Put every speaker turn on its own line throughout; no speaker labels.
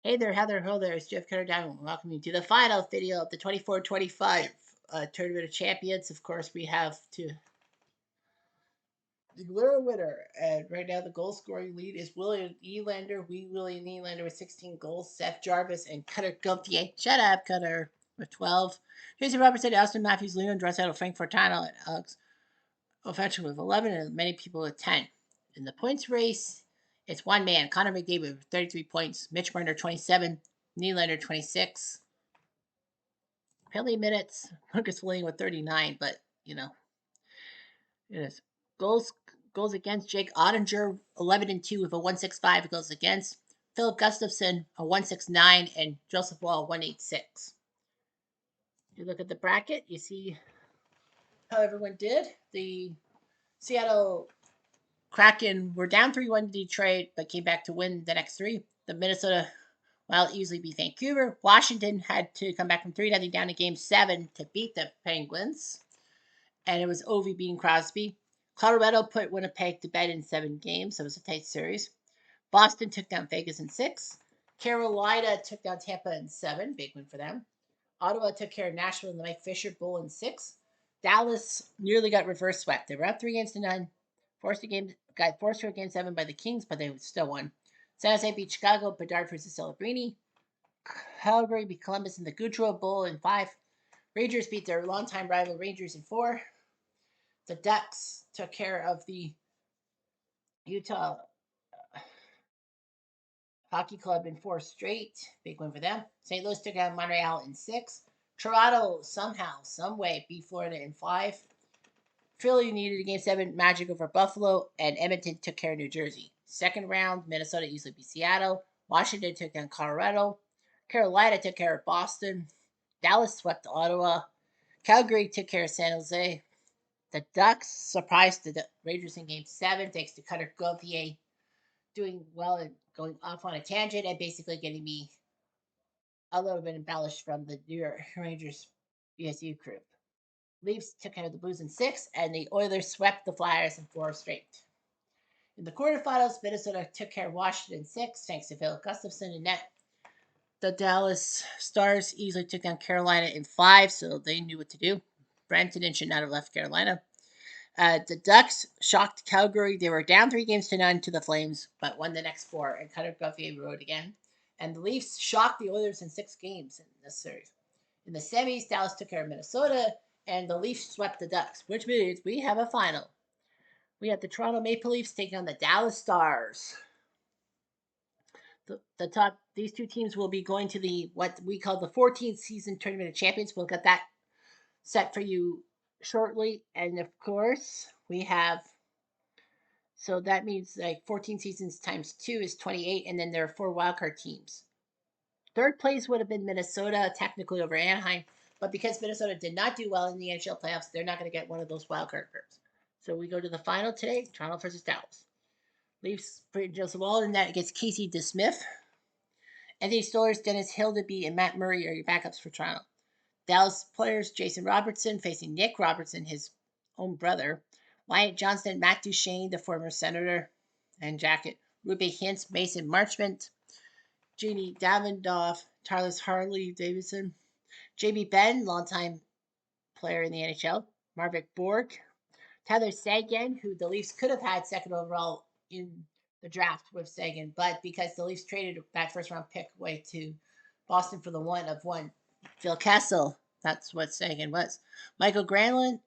Hey there, Heather. Hello there. It's Jeff Cutter down. Welcome you to the final video of the 24-25 Tournament of Champions. Of course, we have to declare a winner. And right now, the goal scoring lead is William Nylander. William Nylander with 16 goals. Seth Jarvis and Cutter Gauthier. Shut up, Cutter, with 12. Tracy Robertson, Austin Matthews, Leon Draisaitl, Frank Fortano, and Alex Ovechkin with 11, and many people with 10. In the points race, it's one man, Connor McDavid with 33 points, Mitch Marner 27, Nylander 26. Penalty minutes, Lucas William with 39, but it is. Goals goals against, Jake Ottinger 11-2 with a 165 goals against. Philip Gustafson a 169 and Joseph Wall 186. You look at the bracket, you see how everyone did. The Seattle Kraken were down 3-1 to Detroit, but came back to win the next three. The Minnesota Wild easily beat Vancouver. Washington had to come back from 3-0 down to Game 7 to beat the Penguins. And it was Ovi beating Crosby. Colorado put Winnipeg to bed in 7 games, so it was a tight series. Boston took down Vegas in 6. Carolina took down Tampa in 7, big win for them. Ottawa took care of Nashville in the Mike Fisher Bowl in 6. Dallas nearly got reverse swept. They were up 3-0, got forced to a game 7 by the Kings, but they still won. San Jose beat Chicago, Bedard versus Celebrini. Calgary beat Columbus in the Goodrow Bowl in 5. Rangers beat their longtime rival Rangers in 4. The Ducks took care of the Utah Hockey Club in 4 straight. Big win for them. St. Louis took out Montreal in 6. Toronto somehow, some way beat Florida in 5. Philly needed a game 7 magic over Buffalo, and Edmonton took care of New Jersey. Second round, Minnesota easily beat Seattle. Washington took down Colorado. Carolina took care of Boston. Dallas swept Ottawa. Calgary took care of San Jose. The Ducks surprised the Rangers in Game 7 thanks to Cutter Gauthier doing well and going off on a tangent and basically getting me a little bit embellished from the New York Rangers BSU group. Leafs took care of the Blues in 6, and the Oilers swept the Flyers in 4 straight. In the quarterfinals, Minnesota took care of Washington in 6, thanks to Phil Gustafson and net. The Dallas Stars easily took down Carolina in 5, so they knew what to do. Brantanen should not have left Carolina. The Ducks shocked Calgary. They were down 3-0 to the Flames, but won the next 4, and Cutter Gauthier rode again. And the Leafs shocked the Oilers in 6 games in this series. In the semis, Dallas took care of Minnesota, and the Leafs swept the Ducks, which means we have a final. We have the Toronto Maple Leafs taking on the Dallas Stars. These two teams will be going to the what we call the 14th season Tournament of Champions. We'll get that set for you shortly, and of course we have. So that means like 14 seasons times 2 is 28, and then there are 4 wildcard teams. Third place would have been Minnesota, technically over Anaheim, but because Minnesota did not do well in the NHL playoffs, they're not going to get one of those wildcard groups. So we go to the final today: Toronto versus Dallas. Leafs put Joseph Wall in that against Casey DeSmith. Anthony Stolarz, Dennis Hildeby, and Matt Murray are your backups for Toronto. Dallas players: Jason Robertson facing Nick Robertson, his own brother. Wyatt Johnston, Matt Duchene, the former senator and jacket. Ruby Hintz, Mason Marchment. Jeannie Davidoff, Tarlis Harley Davidson. Jamie Benn, longtime player in the NHL. Marvick Borg. Tyler Seguin, who the Leafs could have had second overall in the draft with Seguin, but because the Leafs traded that first round pick away to Boston for the one. Phil Kessel, that's what Seguin was. Michael Granlund,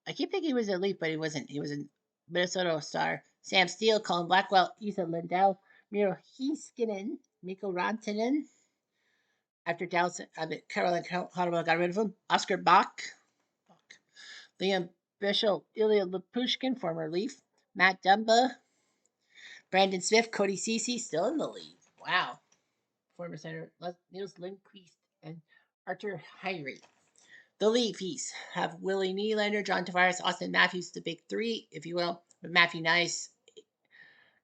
I keep thinking he was a Leaf, but he wasn't. He was a Minnesota Star. Sam Steele, Colin Blackwell, Ethan Lindell, Miro Heiskanen, Mikko Rantanen. After Dallas, Carolina got rid of him. Oscar Bach, Liam Bishop, Ilya Lapushkin, former Leaf. Matt Dumba, Brandon Smith, Cody Ceci, still in the league. Wow. Former center Niels Lindqvist and Arthur Hyrie. The Leafs have Willie Nylander, John Tavares, Austin Matthews, the big 3, if you will, with Matthew Nice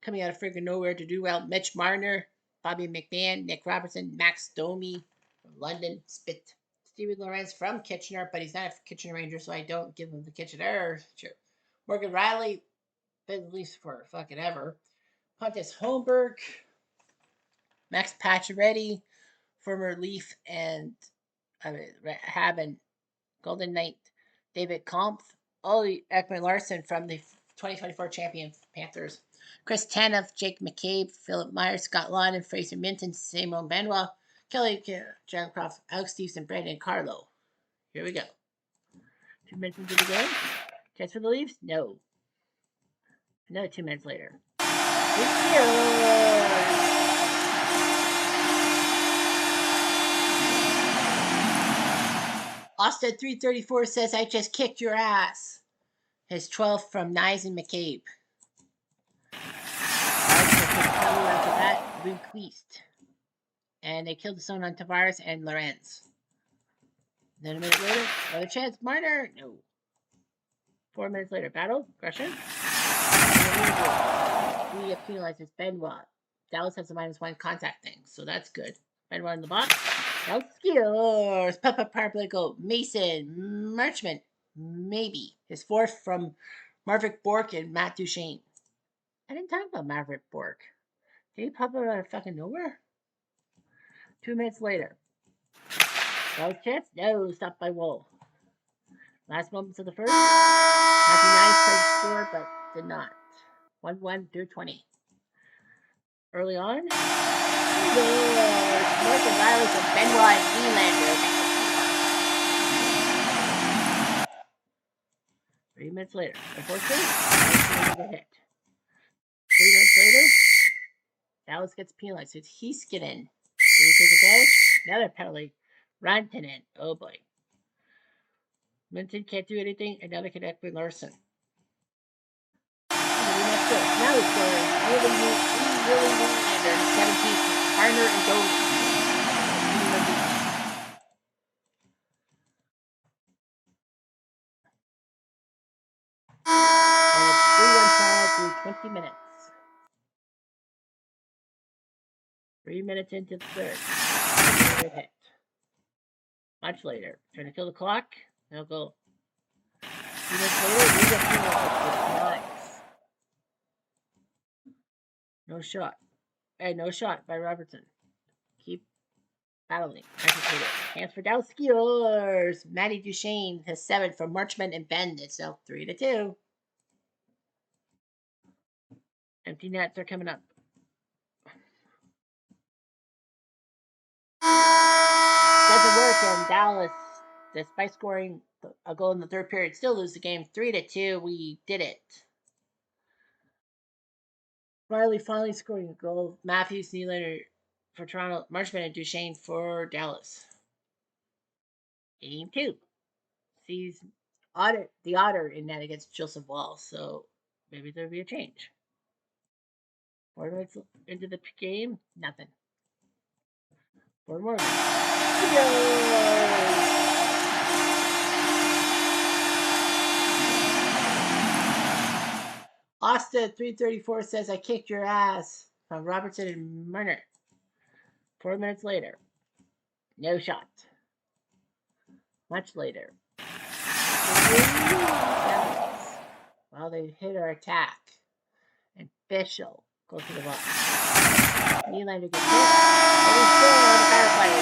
coming out of friggin' nowhere to do well. Mitch Marner, Bobby McMahon, Nick Robertson, Max Domi from London, Spit. Steven Lawrence from Kitchener, but he's not a Kitchener Ranger, so I don't give him the Kitchener. Sure. Morgan Riley, been at least for fucking ever. Pontus Holmberg, Max Pacioretty, former Leaf and Hab and Golden Knight David Kampf, Ollie Ekman Larson from the 2024 champion Panthers, Chris Tanev, Jake McCabe, Philip Myers, Scott Lawton, Fraser Minton, Simon Benoit, Kelly Jancroft, Alex Stevenson, Brandon Carlo. Here we go. 2 minutes into the game. Chance for the Leafs? No. Another 2 minutes later. It's yours. Austin 334 says, I just kicked your ass. His 12th from Nyes and McCabe. After that, Lundqvist. And they killed the son on Tavares and Lorenz. Then a minute later, another chance. Marner. No. 4 minutes later, battle. Gresham. We get penalized as Benoit. Dallas has a -1 contact thing, so that's good. Benoit in the box. Now scores. Papa power play goal. Mason Marchment. Maybe. His 4th from Marvick Bork and Matt Duchene. I didn't talk about Maverick Bork. Did he pop up out of fucking nowhere? 2 minutes later. That was chance? No, stopped by Wool. Last moments of the first. Matthew Nice tried to score, but did not. 1-1 through 20. Early on. Morgan Riley from Benoit and Nylander. 3 minutes later. Unfortunately, hit. 3 minutes later, Dallas gets penalized. It's Heiskanen. Did he take advantage? Another penalty. Rantanen. Oh boy. Minton can't do anything. Another connect with Larson. Now he's scoring. Really Nylander. 17th. Harner and Dolan. And it's 3-1 final through 20 minutes. 3 minutes into the third. Hit. Much later. Trying to kill the clock. No goal. 2 minutes later, we get penalized. No shot. Hey, no shot by Robertson. Keep battling. Hands for Dallas Skiers. Matty Duchene has 7 from Marchment and Bend. It's now 3-2. Empty nets are coming up. Doesn't work, and Dallas, despite scoring a goal in the third period, still lose the game 3-2. We did it. Riley finally scoring a goal. Matthews, Nylander for Toronto. Marchment and Duchene for Dallas. Game 2. Sees the Otter in that against Joseph Wall, so maybe there'll be a change. 4 minutes into the game, nothing. 4 more minutes. Austin 334 says, I kicked your ass from Robertson and Marner. 4 minutes later. No shot. Much later. Well, they hit our attack. And Fischl goes to the box. Nylander gets hit. And he's still on the power play.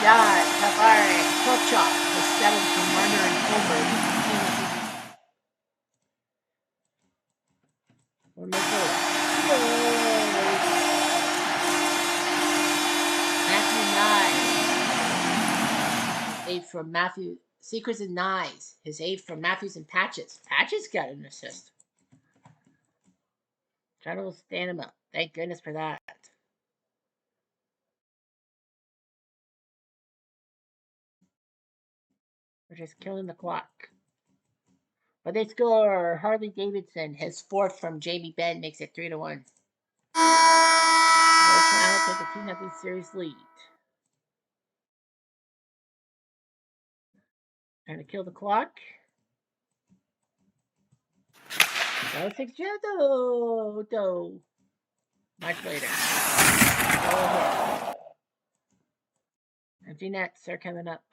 John Tavares, Kochop with 7 from Marner and Colbert. 4 minutes later. Matthew Nye. 8 from Matthew. Secrets and Nyes. His 8 from Matthews and Patches. Patches got an assist. Trying to stand him up. Thank goodness for that. We're just killing the clock. But they score. Harley Davidson, his 4th from Jamie Benn, makes it 3-1. They're trying to take a 2-0 series lead. Trying to kill the clock. That was 6 Do. Much later. Empty nets are coming up.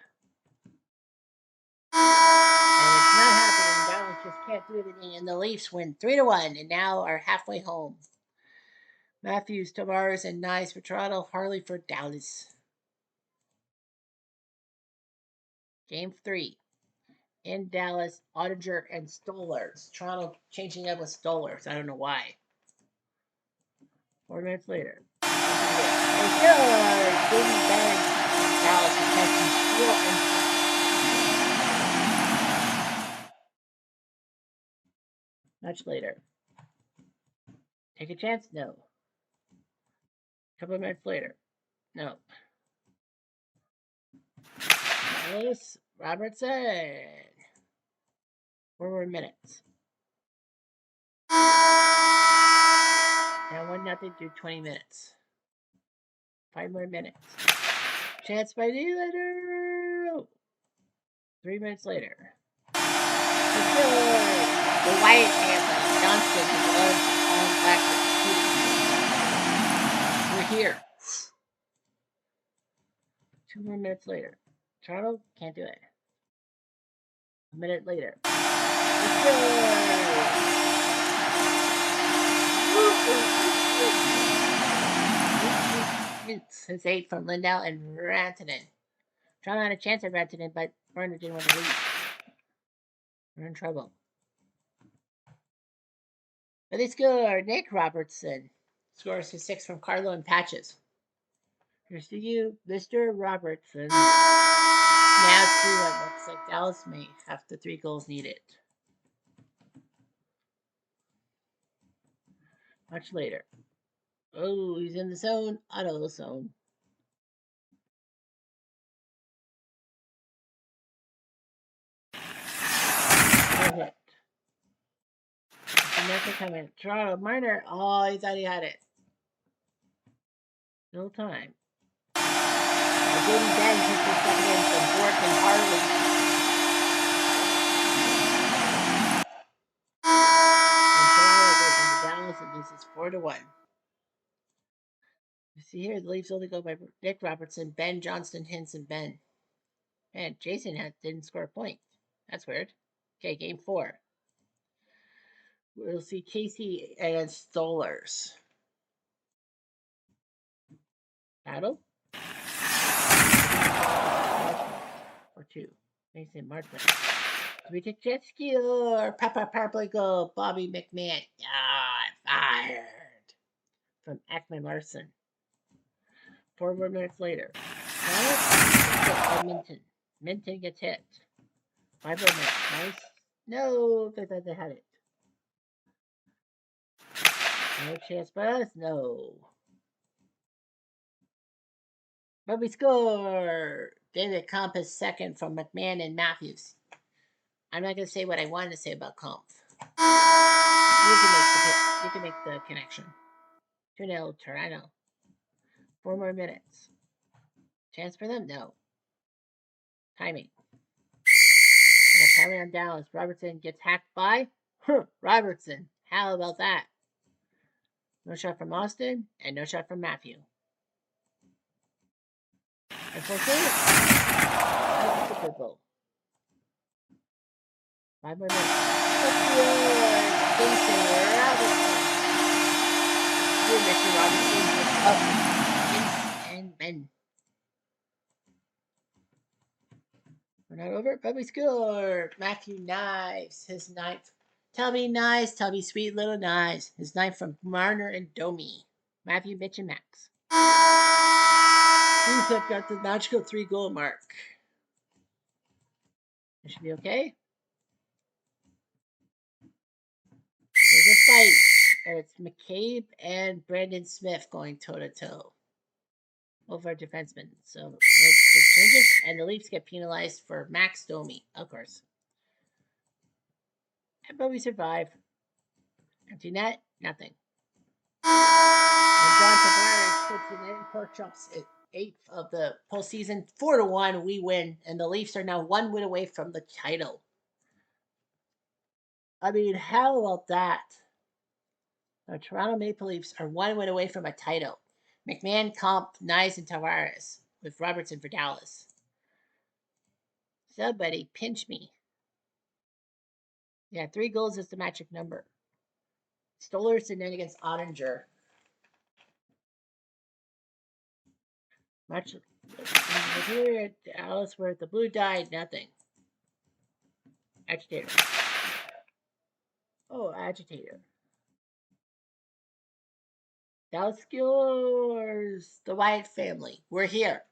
And it's not happening. Dallas just can't do anything. And the Leafs win 3-1 and now are halfway home. Matthews, Tavares, and Nyes for Toronto. Harley for Dallas. Game 3. In Dallas, Ottinger and Stolars. Toronto changing up with Stolars. I don't know why. 4 minutes later. They score! Jaden Ben. Dallas is catching steal and much later. Take a chance? No. A couple of minutes later. No. Dallas Robertson. 4 more minutes. Now 1-0 through 20 minutes. 5 more minutes. Chance by Nylander. 3 minutes later. The Wyatt family, Johnston, his love, Back. We're here. 2 more minutes later. Toronto can't do it. A minute later. His 8 from Lindell and Rantanen. Toronto had a chance at Rantanen, but Marner didn't want to leave. We're in trouble. But they scored. Nick Robertson scores his 6 from Carlo and Patches. Here's to you, Mr. Robertson. Now 2-1. Looks like Dallas may have the 3 goals needed. Much later. Oh, he's in the zone. Auto zone. Hit. Nothing coming. Toronto Marner. Oh, he thought he had it. No time. Jaden Ben takes his second in from Bork and Harley. And Toronto goes into Dallas, and this is 4-1. You see here, the Leafs only go by Nick Robertson, Ben Johnston, Hinson, Ben. And Jason didn't score a point. That's weird. Okay, game 4. We'll see Casey against Stolars. Battle? Or 2. Mason Martin. We take jet ski or Papa go Bobby McMahon. Fired. From Ekman Larson. 4 more minutes later. Edmonton. Minton gets hit. 5 more minutes. Nice. No, they thought they had it. No chance by us? No. But we score! David Compass second from McMahon and Matthews. I'm not going to say what I wanted to say about Comp. You can make the connection. 2-0 Toronto. 4 more minutes. Chance for them? No. Timing. And a penalty on Dallas. Robertson gets hacked by Robertson. How about that? No shot from Austin and no shot from Matthew. And for sure, that's the Super Bowl. 5 more minutes. Jason Robertson. Here, Mr. Robertson is up. And Ben. We're not over, but we scored. Matthew Knives, his 9th. Tell me nice, tell me sweet little knives. His 9th from Marner and Domi. Matthew, Mitch, and Max. These have got the magical 3-goal mark. It should be okay. There's a fight, and it's McCabe and Brandon Smith going toe-to-toe. Both our defensemen. So, no changes, and the Leafs get penalized for Max Domi, of course. But we survive. Empty net, nothing. And John Tavares puts in pork chops at 8th of the postseason. 4-1, we win, and the Leafs are now 1 win away from the title. I mean, how about that? The Toronto Maple Leafs are 1 win away from a title. McMahon, Comp, Nyes, and Tavares with Robertson for Dallas. Somebody pinch me. Yeah, 3 goals is the magic number. Stolars and then against Ottinger. Much here, Alice, where the blue died, nothing. Agitator. Oh, agitator. Dallas scores the Wyatt family. We're here.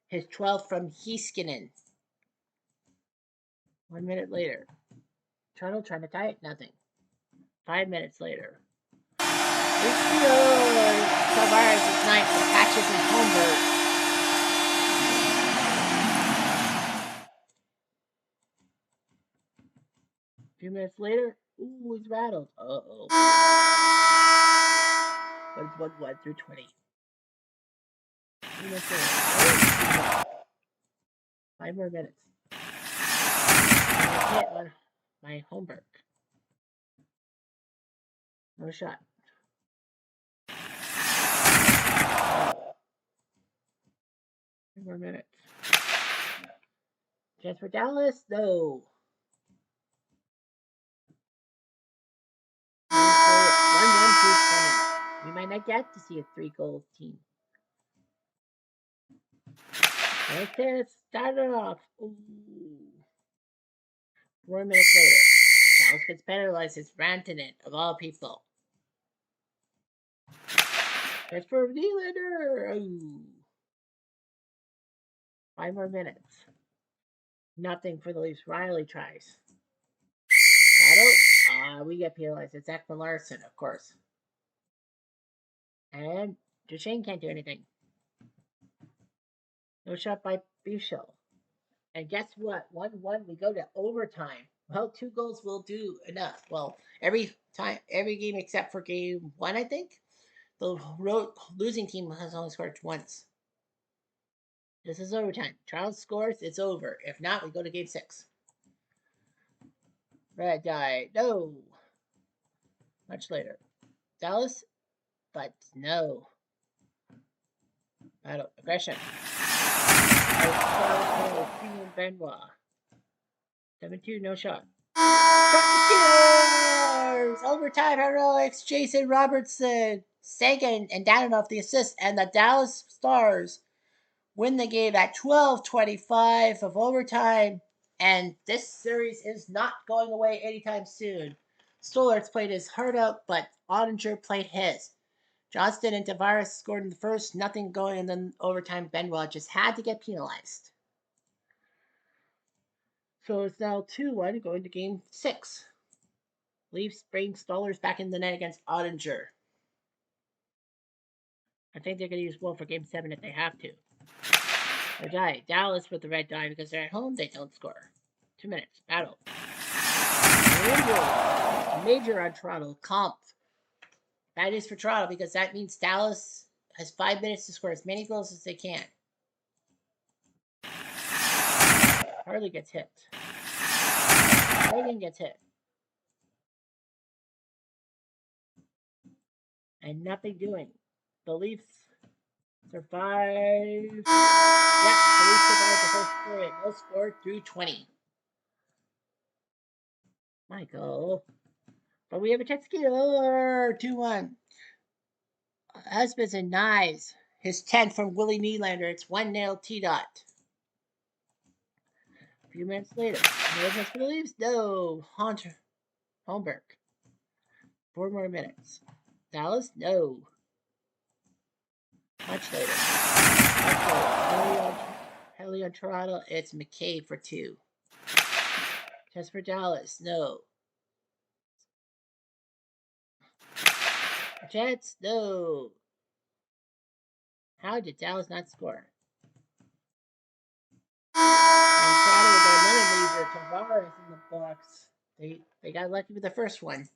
His 12 from Heiskanen. 1 minute later. Trny trying to tie it, nothing. 5 minutes later. Tavares is ninth for Patches and Holmberg. A few minutes later, ooh, he's rattled. Uh-oh. But it's 1-1 through 20. 5 more minutes. Hit on my Holmberg. No shot. 3 more minutes. Chance for Dallas? No. 1-1 through 20. We might not get to see a 3-goal team. Right there, started off. Ooh. 4 minutes later, Dallas gets penalized. It's Rantanen, of all people. That's for Nylander. Ooh. 5 more minutes. Nothing for the Leafs. Riley tries. Battle. We get penalized. It's Ekman Larson, of course. And Duchesne can't do anything. No shot by Bichel. And guess what? 1-1, we go to overtime. Well, 2 goals will do enough. Well, every game except for game 1, I think. The losing team has only scored once. This is overtime. Charles scores, it's over. If not, we go to game 6. Red die. No. Much later. Dallas, but no. Battle. Aggression. Benoit. 7-2, no shot. Overtime heroics. Jason Robertson, Sagan, and Dadonov the assist, and the Dallas Stars win the game at 12:25 of overtime. And this series is not going away anytime soon. Stolarz played his heart out, but Ottinger played his. Johnston and Tavares scored in the first, nothing going, and then overtime Benoit just had to get penalized. So it's now 2-1 going to game 6. Leafs bring Stolarz back in the net against Ottinger. I think they're going to use Wolf for game 7 if they have to. Or die. Dallas with the red die because they're at home, they don't score. 2 minutes. Battle. Major on Toronto. Comp. That is for Toronto because that means Dallas has 5 minutes to score as many goals as they can. Harley gets hit. Logan gets hit. And nothing doing. The Leafs survive. Yep, the Leafs survive the first period. No score through 20. Michael. But we have a text score. 2-1. Husbands and Knives. His 10 from Willie Nylander. It's 1-0 T-Dot. A few minutes later. No chance for the Leafs? No. Hunter. Holmberg. 4 more minutes. Dallas? No. Much later. Helly on Toronto. It's McCabe for 2. Chance for Dallas? No. Jets? No. How did Dallas not score? And Toronto got another major. Tavares in the box. They got lucky with the first one.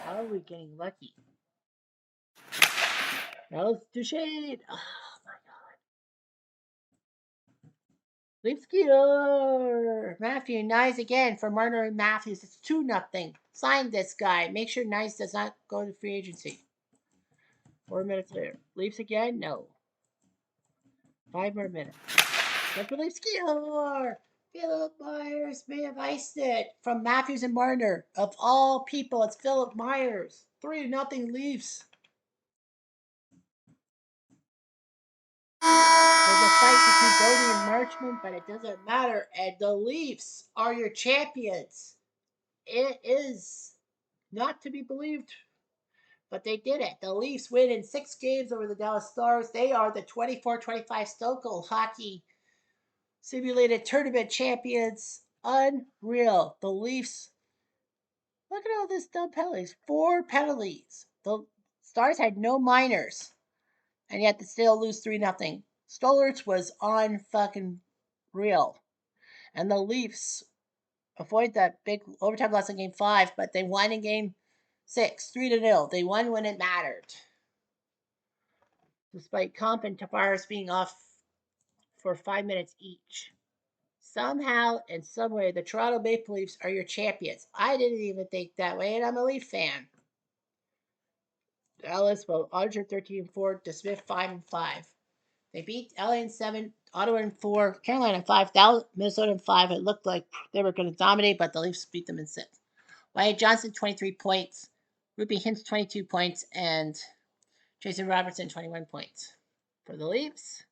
How are we getting lucky? That was Duchesne. Oh my god. Leafs skeeter. Matthew, nice again for Marner and Matthews. It's 2-0. Sign this guy. Make sure Nice does not go to free agency. 4 minutes later. Leafs again? No. 5 more minutes. That's the Leafs skeeter. Philip Myers may have iced it from Matthews and Marner. Of all people, it's Philip Myers. 3-0 Leafs. There's a fight between Doty and Marchman, but it doesn't matter. And the Leafs are your champions. It is not to be believed, but they did it. The Leafs win in 6 games over the Dallas Stars. They are the 24-25 Stockholm Hockey Simulated Tournament champions. Unreal. The Leafs, look at all this dumb penalties. 4 penalties. The Stars had no minors, and yet they still lose 3-0. Stolarz was on fucking real. And the Leafs avoid that big overtime loss in game 5, but they won in game 6, 3-0. They won when it mattered. Despite Comp and Tavares being off for 5 minutes each. Somehow, in some way, the Toronto Maple Leafs are your champions. I didn't even think that way, and I'm a Leaf fan. Dallas, well, Ottawa 13-4, DeSmith 5-5. They beat LA in 7, Ottawa in 4, Carolina in 5, Dallas, Minnesota in 5. It looked like they were going to dominate, but the Leafs beat them in 6. Wyatt Johnson 23 points, Ruby Hintz 22 points, and Jason Robertson 21 points. For the Leafs,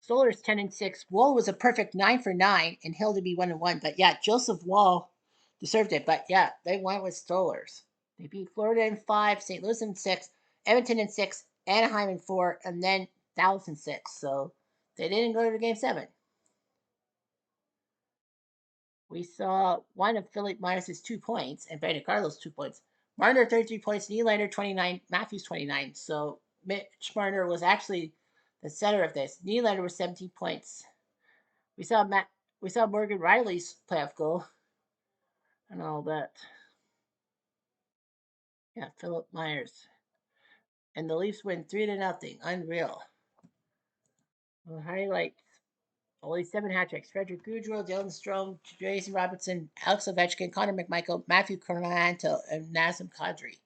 Stolarz 10-6. Wall was a perfect 9-for-9, and Hill to be 1-1. But yeah, Joseph Wall deserved it. But yeah, they went with Stolarz. They beat Florida in 5, St. Louis in 6, Edmonton in 6, Anaheim in 4, and then Dallas in 6. So they didn't go to game 7. We saw one of Philip Myers' 2 points and Brandon Carlos 2 points. Marner 33 points, Nylander 29, Matthews 29. So Mitch Marner was actually the center of this. Nylander was 17 points. We saw Morgan Riley's playoff goal and all that. Yeah, Philip Myers. And the Leafs win 3-0. Unreal. Well, highlights. Only 7 hat tricks. Frederick Goudreau, Dylan Strome, Jason Robertson, Alex Ovechkin, Connor McMichael, Matthew Cornanto, and Nazem Kadri.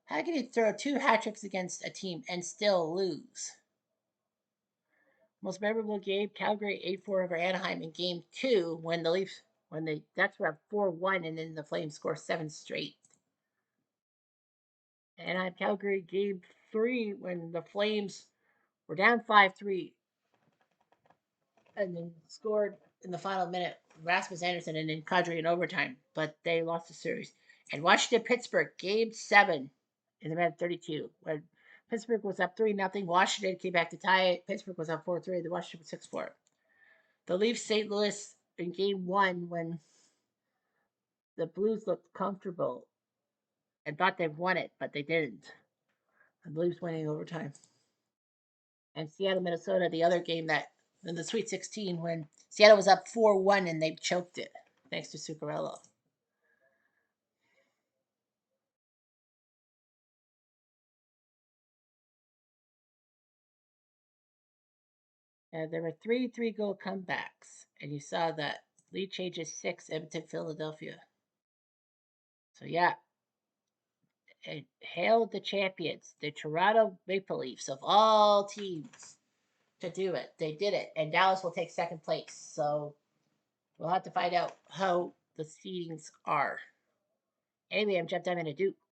How can you throw 2 hat tricks against a team and still lose? Most memorable game, Calgary 8-4 over Anaheim in game 2 when the Leafs that's where 4-1 and then the Flames score 7 straight. Anaheim Calgary game 3 when the Flames were down 5-3 and then scored in the final minute Rasmus Anderson and then Kadri in overtime, but they lost the series. And Washington Pittsburgh game 7 in the minute 32 when Pittsburgh was up 3-0. Washington came back to tie it. Pittsburgh was up 4-3. The Washington was 6-4. The Leafs St. Louis in game 1 when the Blues looked comfortable and thought they'd won it, but they didn't. And the Leafs winning overtime. And Seattle, Minnesota, the other game that in the Sweet 16 when Seattle was up 4-1 and they choked it thanks to Zuccarello. And there were 3 3-goal comebacks, and you saw that lead changes 6, Edmonton, Philadelphia. So yeah, it hailed the champions, the Toronto Maple Leafs of all teams to do it. They did it, and Dallas will take second place. So we'll have to find out how the seedings are. Anyway, I'm Jeff Diamond.